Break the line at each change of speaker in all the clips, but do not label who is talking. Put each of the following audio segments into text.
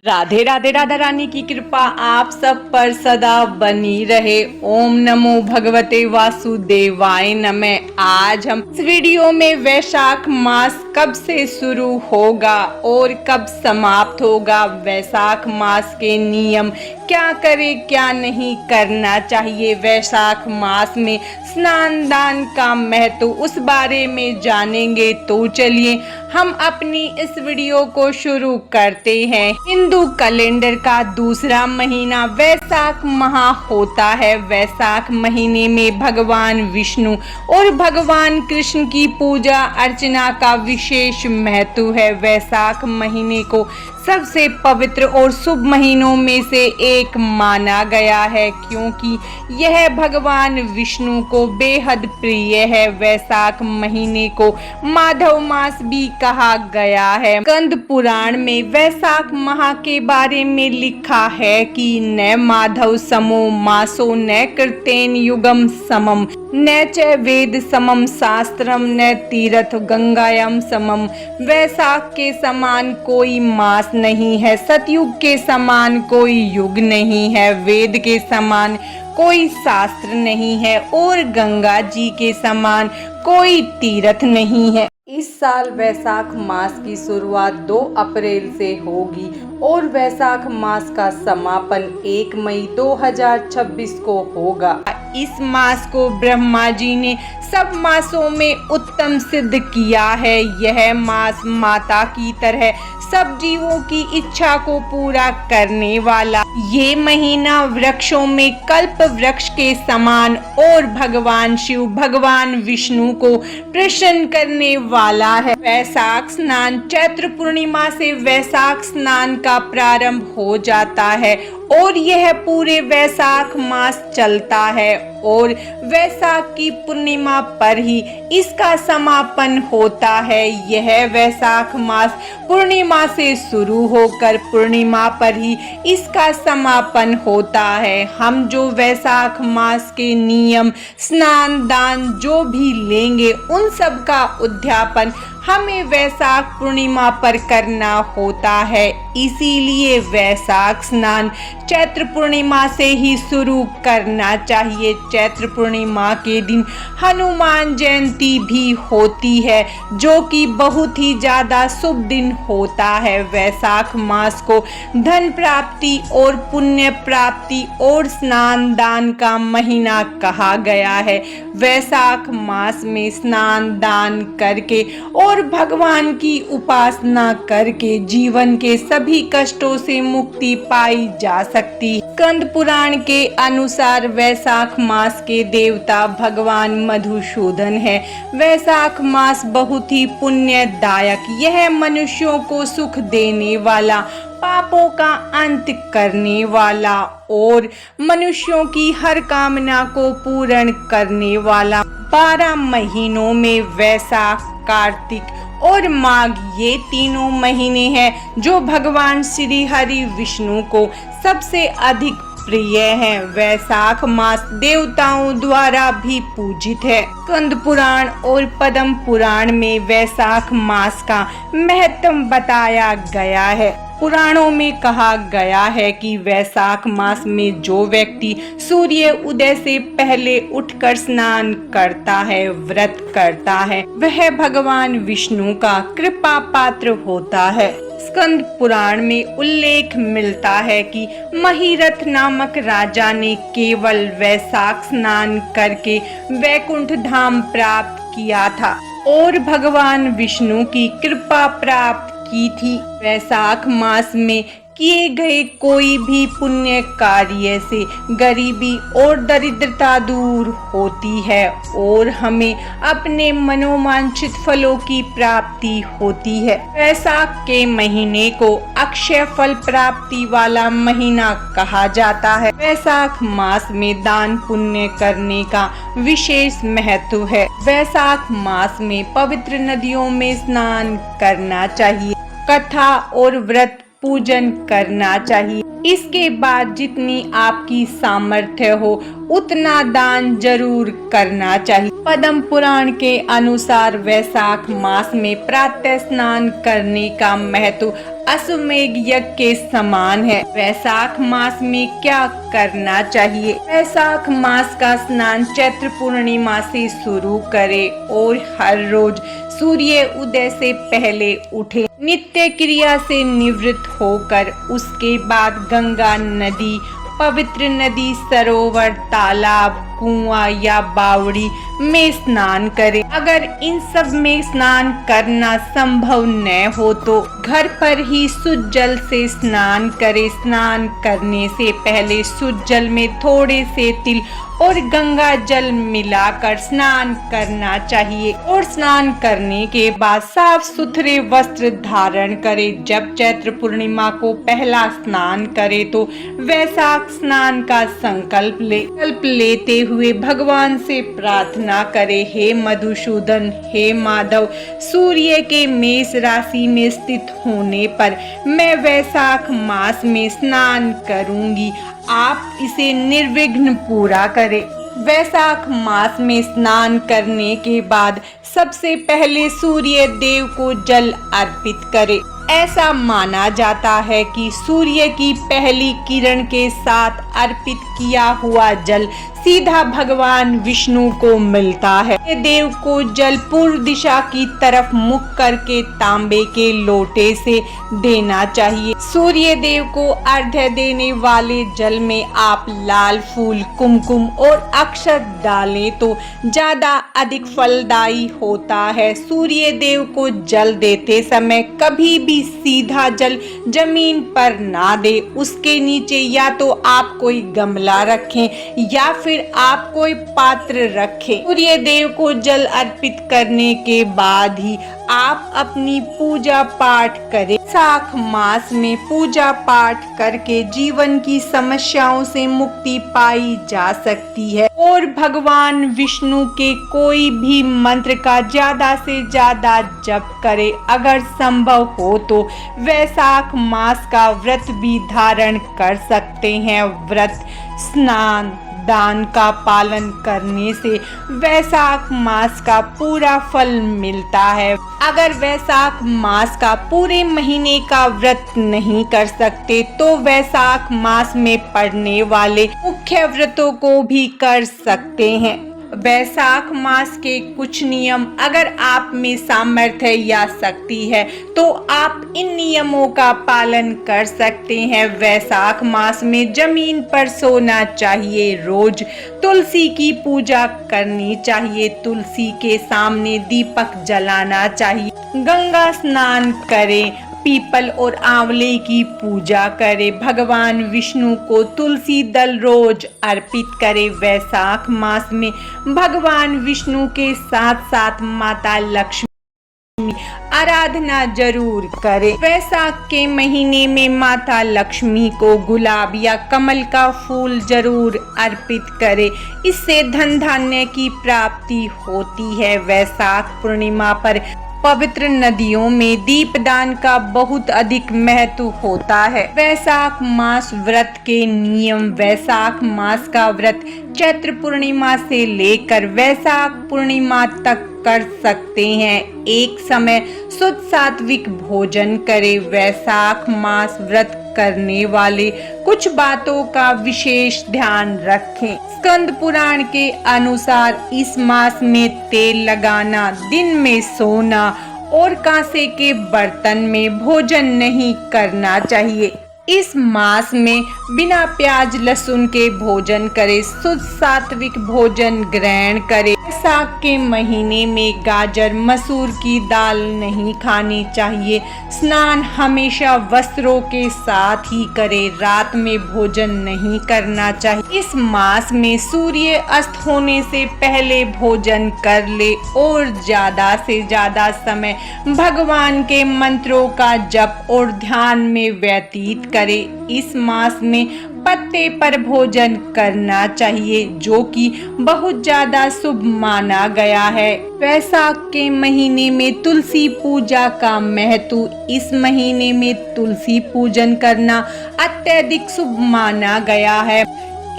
राधे राधे। राधा रानी की कृपा आप सब पर सदा बनी रहे। ओम नमो भगवते वासुदेवाय नमः। आज हम इस वीडियो में वैशाख मास कब से शुरू होगा और कब समाप्त होगा, वैशाख मास के नियम, क्या करें क्या नहीं करना चाहिए, वैशाख मास में स्नान दान का महत्व, उस बारे में जानेंगे। तो चलिए हम अपनी इस वीडियो को शुरू करते हैं। हिंदू कैलेंडर का दूसरा महीना वैशाख माह होता है। वैशाख महीने में भगवान विष्णु और भगवान कृष्ण की पूजा अर्चना का विशेष महत्व है। वैशाख महीने को सबसे पवित्र और शुभ महीनों में से एक माना गया है, क्योंकि यह भगवान विष्णु को बेहद प्रिय है। वैशाख महीने को माधव मास भी कहा गया है। स्कंद पुराण में वैशाख माह के बारे में लिखा है कि न माधव समो मासो न कृतेन युगम समम न च वेद समम शास्त्रम न तीर्थ गंगायाम समम। वैशाख के समान कोई मास नहीं है, सतयुग के समान कोई युग नहीं है, वेद के समान कोई शास्त्र नहीं है और गंगा जी के समान कोई तीर्थ नहीं है। इस साल वैशाख मास की शुरुआत 2 अप्रैल से होगी और वैशाख मास का समापन 1 मई 2026 को होगा। इस मास को ब्रह्मा जी ने सब मासों में उत्तम सिद्ध किया है। यह मास माता की तरह सब जीवों की इच्छा को पूरा करने वाला, ये महीना वृक्षों में कल्प वृक्ष के समान और भगवान शिव भगवान विष्णु को प्रसन्न करने वाला है। वैशाख स्नान चैत्र पूर्णिमा से वैशाख स्नान का प्रारंभ हो जाता है और यह पूरे वैशाख मास चलता है और वैशाख की पूर्णिमा पर ही इसका समापन होता है। यह वैशाख मास पूर्णिमा से शुरू होकर पूर्णिमा पर ही इसका समापन होता है। हम जो वैशाख मास के नियम, स्नान दान जो भी लेंगे, उन सब का उद्यापन हमें वैशाख पूर्णिमा पर करना होता है। इसीलिए वैशाख स्नान चैत्र पूर्णिमा से ही शुरू करना चाहिए। चैत्र पूर्णिमा के दिन हनुमान जयंती भी होती है, जो कि बहुत ही ज़्यादा शुभ दिन होता है। वैशाख मास को धन प्राप्ति और पुण्य प्राप्ति और स्नान दान का महीना कहा गया है। वैशाख मास में स्नान दान करके और भगवान की उपासना करके जीवन के सभी कष्टों से मुक्ति पाई जा सकती है। स्कंद पुराण के अनुसार वैशाख मास के देवता भगवान मधुसूदन है। वैशाख मास बहुत ही पुण्यदायक, यह मनुष्यों को सुख देने वाला, पापों का अंत करने वाला और मनुष्यों की हर कामना को पूर्ण करने वाला 12 महीनों में वैशाख, कार्तिक और माघ, ये तीनों महीने हैं जो भगवान श्री हरि विष्णु को सबसे अधिक प्रिय है। वैशाख मास देवताओं द्वारा भी पूजित है। स्कंद पुराण और पद्म पुराण में वैशाख मास का महत्व बताया गया है। पुराणों में कहा गया है कि वैशाख मास में जो व्यक्ति सूर्य उदय से पहले उठकर स्नान करता है, व्रत करता है, वह भगवान विष्णु का कृपा पात्र होता है। स्कंद पुराण में उल्लेख मिलता है कि महिरथ नामक राजा ने केवल वैशाख स्नान करके वैकुंठ धाम प्राप्त किया था और भगवान विष्णु की कृपा प्राप्त की थी। वैशाख मास में किए गए कोई भी पुण्य कार्य से गरीबी और दरिद्रता दूर होती है और हमें अपने मनोवांछित फलों की प्राप्ति होती है। वैशाख के महीने को अक्षय फल प्राप्ति वाला महीना कहा जाता है। वैशाख मास में दान पुण्य करने का विशेष महत्व है। वैशाख मास में पवित्र नदियों में स्नान करना चाहिए, कथा और व्रत पूजन करना चाहिए। इसके बाद जितनी आपकी सामर्थ्य हो उतना दान जरूर करना चाहिए। पद्म पुराण के अनुसार वैशाख मास में प्रातः स्नान करने का महत्व अश्वमेध यज्ञ के समान है। वैशाख मास में क्या करना चाहिए? वैशाख मास का स्नान चैत्र पूर्णिमा से शुरू करें और हर रोज सूर्य उदय से पहले उठे। नित्य क्रिया से निवृत्त होकर उसके बाद गंगा नदी, पवित्र नदी, सरोवर, तालाब, कुआं या बावड़ी में स्नान करें। अगर इन सब में स्नान करना संभव न हो तो घर पर ही शुद्ध जल से स्नान करें। स्नान करने से पहले शुद्ध जल में थोड़े से तिल और गंगा जल मिलाकर स्नान करना चाहिए और स्नान करने के बाद साफ सुथरे वस्त्र धारण करें। जब चैत्र पूर्णिमा को पहला स्नान करें तो वैशाख स्नान का संकल्प लेते हुए भगवान से प्रार्थना करें, हे मधुसूदन, हे माधव, सूर्य के मेष राशि में स्थित होने पर मैं वैशाख मास में स्नान करूंगी। आप इसे निर्विघ्न पूरा करें। वैशाख मास में स्नान करने के बाद सबसे पहले सूर्य देव को जल अर्पित करें। ऐसा माना जाता है कि सूर्य की पहली किरण के साथ अर्पित किया हुआ जल सीधा भगवान विष्णु को मिलता है। देव को जल पूर्व दिशा की तरफ मुख करके तांबे के लोटे से देना चाहिए। सूर्य देव को अर्घ्य देने वाले जल में आप लाल फूल, कुमकुम और अक्षत डालें तो ज्यादा अधिक फलदायी होता है। सूर्य देव को जल देते समय कभी भी सीधा जल जमीन पर ना दे। उसके नीचे या तो आप कोई गमला रखें या फिर आप कोई पात्र रखें। सूर्य देव को जल अर्पित करने के बाद ही आप अपनी पूजा पाठ करें। वैशाख मास में पूजा पाठ करके जीवन की समस्याओं से मुक्ति पाई जा सकती है और भगवान विष्णु के कोई भी मंत्र का ज्यादा से ज्यादा जप करें। अगर संभव हो तो वैशाख मास का व्रत भी धारण कर सकते हैं। व्रत, स्नान, दान का पालन करने से वैशाख मास का पूरा फल मिलता है। अगर वैशाख मास का पूरे महीने का व्रत नहीं कर सकते तो वैशाख मास में पड़ने वाले मुख्य व्रतों को भी कर सकते हैं। वैशाख मास के कुछ नियम, अगर आप में सामर्थ्य या शक्ति है तो आप इन नियमों का पालन कर सकते हैं। वैशाख मास में जमीन पर सोना चाहिए। रोज तुलसी की पूजा करनी चाहिए। तुलसी के सामने दीपक जलाना चाहिए। गंगा स्नान करें। पीपल और आंवले की पूजा करें। भगवान विष्णु को तुलसी दल रोज अर्पित करें। वैशाख मास में भगवान विष्णु के साथ साथ माता लक्ष्मी आराधना जरूर करें। वैशाख के महीने में माता लक्ष्मी को गुलाब या कमल का फूल जरूर अर्पित करें। इससे धन धान्य की प्राप्ति होती है। वैशाख पूर्णिमा पर पवित्र नदियों में दीपदान का बहुत अधिक महत्व होता है। वैशाख मास व्रत के नियम। वैशाख मास का व्रत चैत्र पूर्णिमा से लेकर वैशाख पूर्णिमा तक कर सकते हैं। एक समय शुद्ध सात्विक भोजन करें। वैशाख मास व्रत करने वाले कुछ बातों का विशेष ध्यान रखें। स्कंद पुराण के अनुसार इस मास में तेल लगाना, दिन में सोना और कांसे के बर्तन में भोजन नहीं करना चाहिए। इस मास में बिना प्याज लहसुन के भोजन करें। शुद्ध सात्विक भोजन ग्रहण करें। वैशाख के महीने में गाजर, मसूर की दाल नहीं खानी चाहिए। स्नान हमेशा वस्त्रों के साथ ही करें। रात में भोजन नहीं करना चाहिए। इस मास में सूर्य अस्त होने से पहले भोजन कर ले और ज्यादा से ज्यादा समय भगवान के मंत्रों का जप और ध्यान में व्यतीत करें। इस मास में पत्ते पर भोजन करना चाहिए जो कि बहुत ज्यादा शुभ माना गया है। वैशाख के महीने में तुलसी पूजा का महत्व। इस महीने में तुलसी पूजन करना अत्यधिक शुभ माना गया है।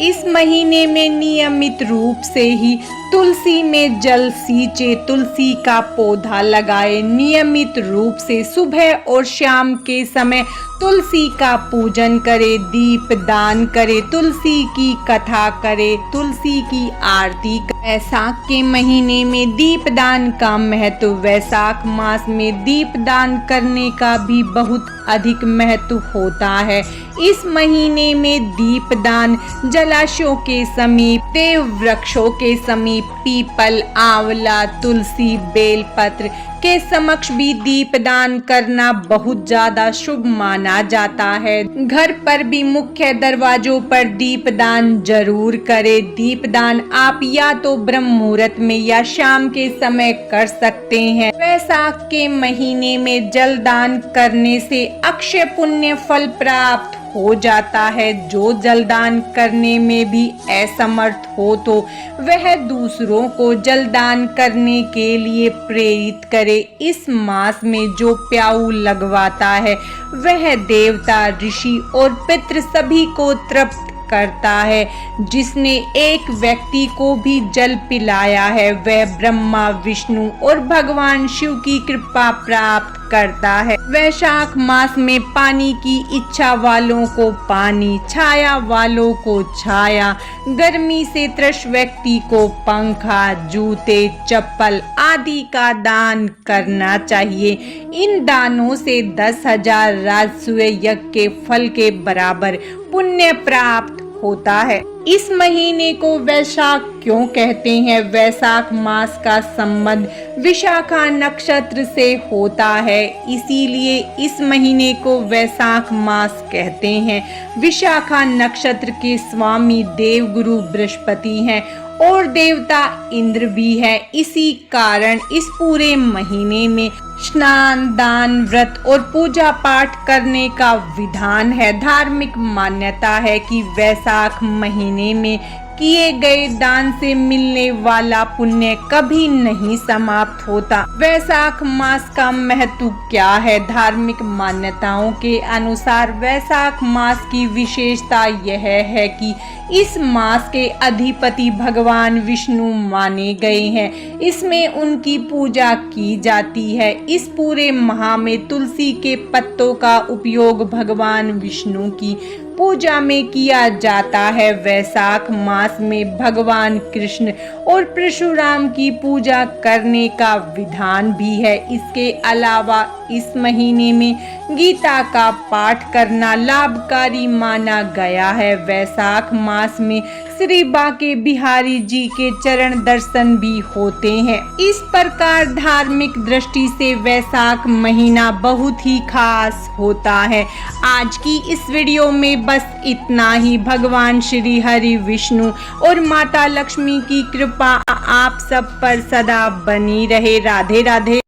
इस महीने में नियमित रूप से ही तुलसी में जल सींचे, तुलसी का पौधा लगाए, नियमित रूप से सुबह और शाम के समय तुलसी का पूजन करे, दीप दान करे, तुलसी की कथा करे, तुलसी की आरती करे। वैशाख के महीने में दीप दान का महत्व, वैशाख मास में दीप दान करने का भी बहुत अधिक महत्व होता है। इस महीने में दीप दान जलाशयों के समीप, देव वृक्षों के समीप, पीपल, आंवला, तुलसी, बेलपत्र के समक्ष भी दीपदान करना बहुत ज्यादा शुभ माना जाता है। घर पर भी मुख्य दरवाजों पर दीपदान जरूर करें। दीपदान आप या तो ब्रह्म मुहूर्त में या शाम के समय कर सकते हैं। वैशाख के महीने में जल दान करने से अक्षय पुण्य फल प्राप्त हो जाता है। जो जलदान करने में भी असमर्थ हो तो वह दूसरों को जलदान करने के लिए प्रेरित करे। इस मास में जो प्याऊ लगवाता है वह देवता, ऋषि और पितृ सभी को तृप्त करता है। जिसने एक व्यक्ति को भी जल पिलाया है वह ब्रह्मा, विष्णु और भगवान शिव की कृपा प्राप्त करता है। वैशाख मास में पानी की इच्छा वालों को पानी, छाया वालों को छाया, गर्मी से त्रस्त व्यक्ति को पंखा, जूते, चप्पल आदि का दान करना चाहिए। इन दानों से 10,000 राजसूय यज्ञ के फल के बराबर पुण्य प्राप्त होता है। इस महीने को वैशाख क्यों कहते हैं? वैशाख मास का संबंध विशाखा नक्षत्र से होता है, इसीलिए इस महीने को वैशाख मास कहते हैं। विशाखा नक्षत्र के स्वामी देवगुरु बृहस्पति हैं और देवता इंद्र भी है। इसी कारण इस पूरे महीने में स्नान, दान, व्रत और पूजा पाठ करने का विधान है। धार्मिक मान्यता है कि वैशाख महीने में किए गए दान से मिलने वाला पुण्य कभी नहीं समाप्त होता। वैशाख मास का महत्व क्या है? धार्मिक मान्यताओं के अनुसार वैशाख मास की विशेषता यह है कि इस मास के अधिपति भगवान विष्णु माने गए हैं। इसमें उनकी पूजा की जाती है। इस पूरे माह में तुलसी के पत्तों का उपयोग भगवान विष्णु की पूजा में किया जाता है। वैशाख मास में भगवान कृष्ण और परशुराम की पूजा करने का विधान भी है। इसके अलावा इस महीने में गीता का पाठ करना लाभकारी माना गया है। वैशाख मास में श्री बांके बिहारी जी के चरण दर्शन भी होते हैं। इस प्रकार धार्मिक दृष्टि से वैशाख महीना बहुत ही खास होता है। आज की इस वीडियो में बस इतना ही। भगवान श्री हरि विष्णु और माता लक्ष्मी की कृपा आप सब पर सदा बनी रहे। राधे राधे।